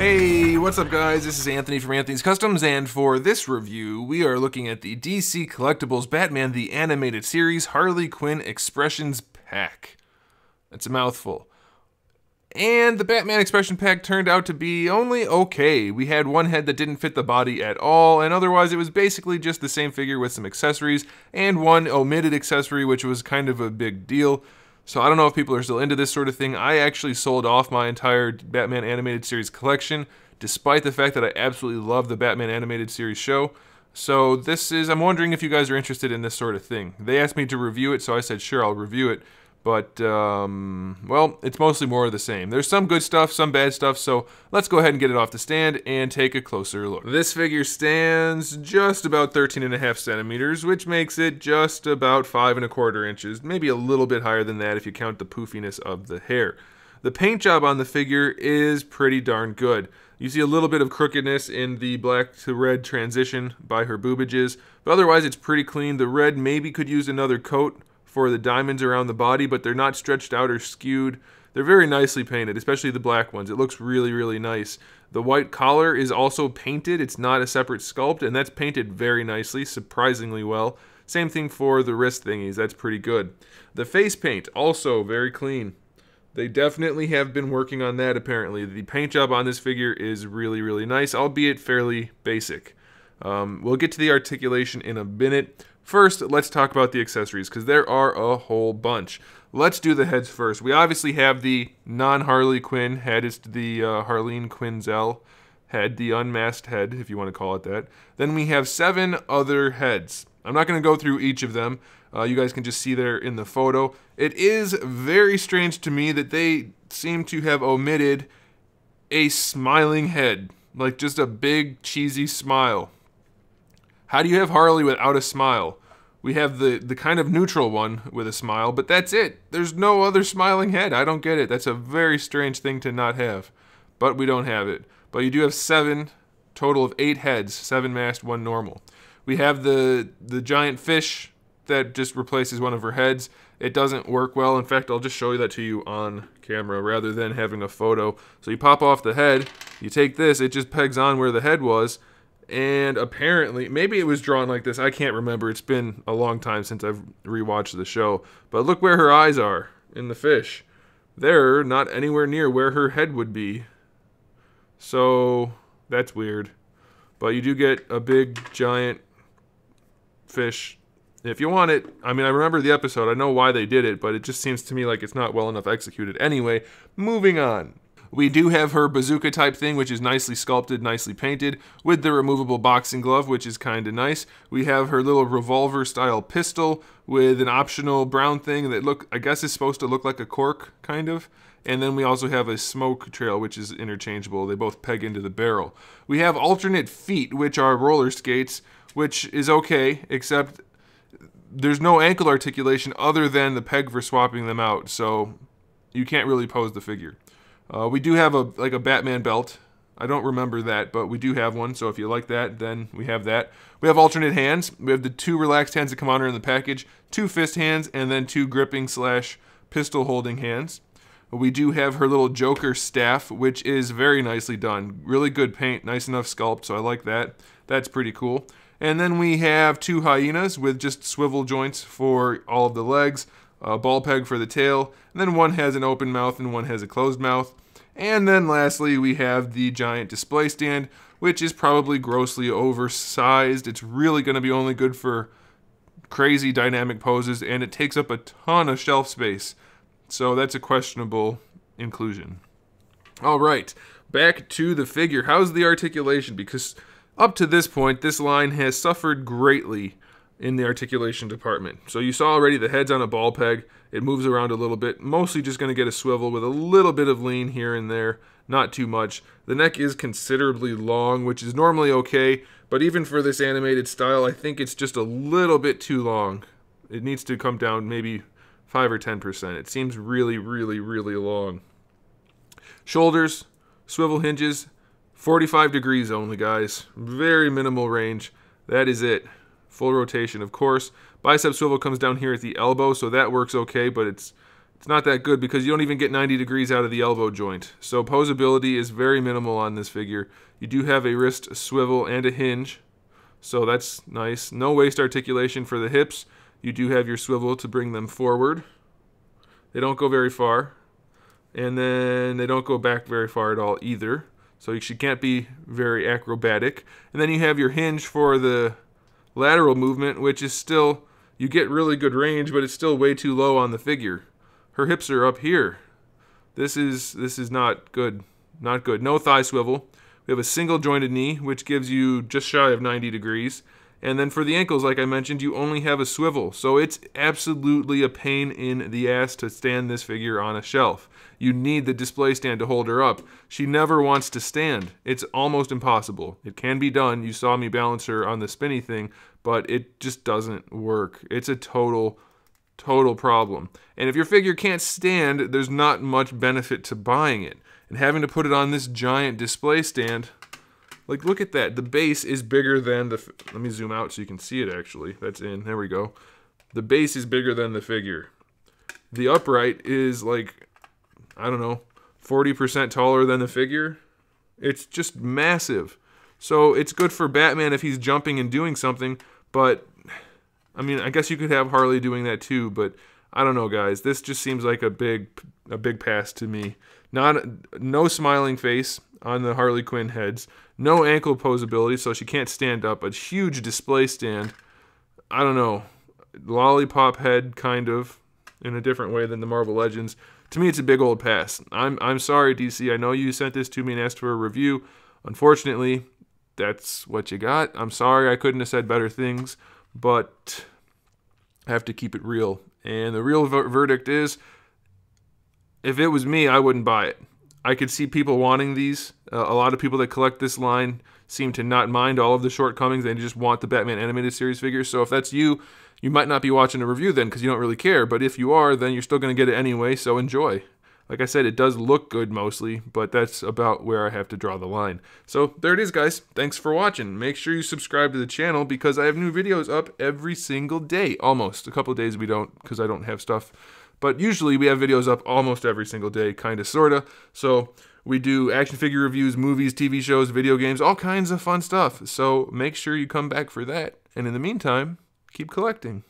Hey, what's up guys? This is Anthony from Anthony's Customs, and for this review, we are looking at the DC Collectibles Batman the Animated Series Harley Quinn Expressions Pack. That's a mouthful. And the Batman Expression Pack turned out to be only okay. We had one head that didn't fit the body at all, and otherwise it was basically just the same figure with some accessories, and one omitted accessory, which was kind of a big deal. So I don't know if people are still into this sort of thing. I actually sold off my entire Batman Animated Series collection, despite the fact that I absolutely love the Batman Animated Series show. So I'm wondering if you guys are interested in this sort of thing. They asked me to review it, so I said sure, I'll review it. But, well, it's mostly more of the same. There's some good stuff, some bad stuff, so let's go ahead and get it off the stand and take a closer look. This figure stands just about 13.5 centimeters, which makes it just about 5¼ inches, maybe a little bit higher than that if you count the poofiness of the hair. The paint job on the figure is pretty darn good. You see a little bit of crookedness in the black to red transition by her boobages, but otherwise it's pretty clean. The red maybe could use another coat for the diamonds around the body, but they're not stretched out or skewed. They're very nicely painted, especially the black ones. It looks really, really nice. The white collar is also painted. It's not a separate sculpt, and that's painted very nicely, surprisingly well. Same thing for the wrist thingies. That's pretty good. The face paint, also very clean. They definitely have been working on that, apparently. The paint job on this figure is really, really nice, albeit fairly basic. We'll get to the articulation in a minute. First, let's talk about the accessories, because there are a whole bunch. Let's do the heads first. We obviously have the non-Harley Quinn head. It's the Harleen Quinzel head, the unmasked head, if you want to call it that. Then we have 7 other heads. I'm not going to go through each of them. You guys can just see there in the photo. It is very strange to me that they seem to have omitted a smiling head, like just a big cheesy smile. How do you have Harley without a smile? We have the kind of neutral one with a smile, but that's it. There's no other smiling head. I don't get it. That's a very strange thing to not have. But we don't have it. But you do have 7, total of 8 heads, 7 masked, 1 normal. We have the giant fish that just replaces one of her heads. It doesn't work well. In fact, I'll just show you that to you on camera rather than having a photo. So you pop off the head, you take this, it just pegs on where the head was, and apparently, maybe it was drawn like this, I can't remember, it's been a long time since I've rewatched the show, but look where her eyes are in the fish. They're not anywhere near where her head would be. So, that's weird. But you do get a big, giant fish if you want it. I mean, I remember the episode, I know why they did it, but it just seems to me like it's not well enough executed. Anyway, moving on. We do have her bazooka type thing, which is nicely sculpted, nicely painted, with the removable boxing glove, which is kind of nice. We have her little revolver style pistol with an optional brown thing that I guess is supposed to look like a cork, kind of. And then we also have a smoke trail, which is interchangeable. They both peg into the barrel. We have alternate feet, which are roller skates, which is okay, except there's no ankle articulation other than the peg for swapping them out, so you can't really pose the figure. We do have a Batman belt. I don't remember that, but we do have one, so if you like that, then we have that. We have alternate hands. We have the 2 relaxed hands that come on her in the package, 2 fist hands, and then 2 gripping / pistol holding hands. We do have her little Joker staff, which is very nicely done. Really good paint, nice enough sculpt, so I like that. That's pretty cool. And then we have 2 hyenas with just swivel joints for all of the legs, a ball peg for the tail, and then one has an open mouth and one has a closed mouth. And then lastly, we have the giant display stand, which is probably grossly oversized. It's really going to be only good for crazy dynamic poses, and it takes up a ton of shelf space. So that's a questionable inclusion. All right, back to the figure. How's the articulation? Because up to this point, this line has suffered greatly in the articulation department. So you saw already the head's on a ball peg. It moves around a little bit. Mostly just going to get a swivel with a little bit of lean here and there. Not too much. The neck is considerably long, which is normally okay. But even for this animated style, I think it's just a little bit too long. It needs to come down maybe 5 or 10%. It seems really, really, really long. Shoulders, swivel hinges, 45 degrees only, guys. Very minimal range. That is it. Full rotation, of course. Bicep swivel comes down here at the elbow, so that works okay, but it's It's not that good because you don't even get 90 degrees out of the elbow joint. So posability is very minimal on this figure. You do have a wrist swivel and a hinge, so that's nice. No waist articulation for the hips. You do have your swivel to bring them forward. They don't go very far, and then they don't go back very far at all either. So she can't be very acrobatic. And then you have your hinge for the lateral movement, which is still, you get really good range, but it's still way too low on the figure. Her hips are up here. This is not good. Not good. No thigh swivel. We have a single jointed knee, which gives you just shy of 90 degrees. And then for the ankles, like I mentioned, you only have a swivel. So it's absolutely a pain in the ass to stand this figure on a shelf. You need the display stand to hold her up. She never wants to stand. It's almost impossible. It can be done. You saw me balance her on the spinny thing, but it just doesn't work. It's a total problem. And if your figure can't stand, there's not much benefit to buying it. And having to put it on this giant display stand, like, look at that. The base is bigger than the... Let me zoom out so you can see it, actually. That's in. There we go. The base is bigger than the figure. The upright is, like, I don't know, 40% taller than the figure. It's just massive. So it's good for Batman if he's jumping and doing something, but... I mean, I guess you could have Harley doing that too, but I don't know, guys. This just seems like a big pass to me. No smiling face on the Harley Quinn heads. No ankle posability, so she can't stand up. A huge display stand. I don't know. Lollipop head, kind of, in a different way than the Marvel Legends. To me, it's a big old pass. I'm sorry, DC. I know you sent this to me and asked for a review. Unfortunately, that's what you got. I'm sorry I couldn't have said better things, but I have to keep it real. And the real verdict is, if it was me, I wouldn't buy it. I could see people wanting these. A lot of people that collect this line seem to not mind all of the shortcomings. They just want the Batman Animated Series figures. So if that's you, you might not be watching a review then because you don't really care. But if you are, then you're still going to get it anyway, so enjoy. Like I said, it does look good mostly, but that's about where I have to draw the line. So there it is, guys. Thanks for watching. Make sure you subscribe to the channel because I have new videos up every single day. Almost. A couple of days we don't because I don't have stuff. But usually we have videos up almost every single day, kind of, sort of. So we do action figure reviews, movies, TV shows, video games, all kinds of fun stuff. So make sure you come back for that. And in the meantime, keep collecting.